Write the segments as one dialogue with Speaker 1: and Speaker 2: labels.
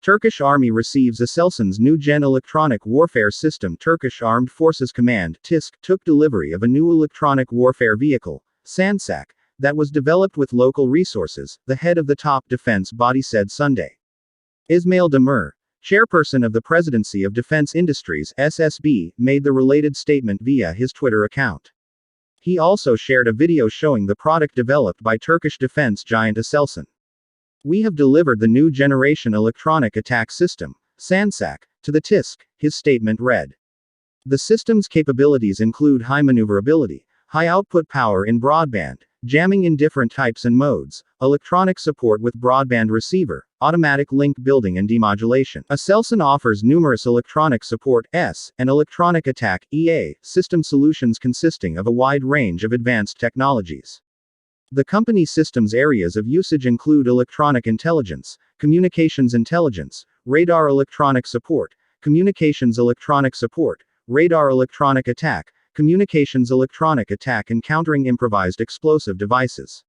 Speaker 1: Turkish Army receives Aselsan's new-gen electronic warfare system. Turkish Armed Forces Command (TİSK) took delivery of a new electronic warfare vehicle, Sansak, that was developed with local resources, the head of the top defense body said Sunday. Ismail Demir, chairperson of the Presidency of Defense Industries (SSB), made the related statement via his Twitter account. He also shared a video showing the product developed by Turkish defense giant Aselsan. "We have delivered the new generation electronic attack system, Sansak, to the TİSK," his statement read. The system's capabilities include high maneuverability, high output power in broadband, jamming in different types and modes, electronic support with broadband receiver, automatic link building and demodulation. Aselsan offers numerous electronic support and electronic attack system solutions consisting of a wide range of advanced technologies. The company system's areas of usage include electronic intelligence, communications intelligence, radar electronic support, communications electronic support, radar electronic attack, communications electronic attack and countering improvised explosive devices.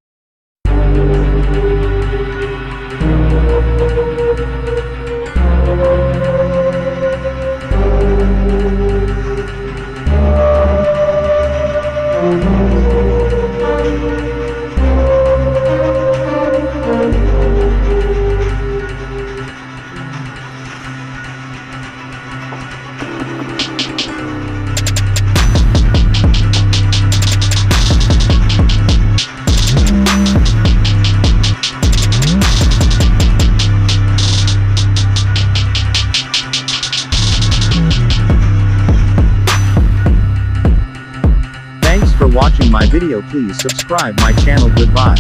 Speaker 1: Thanks for watching my video. Please subscribe my channel. Goodbye.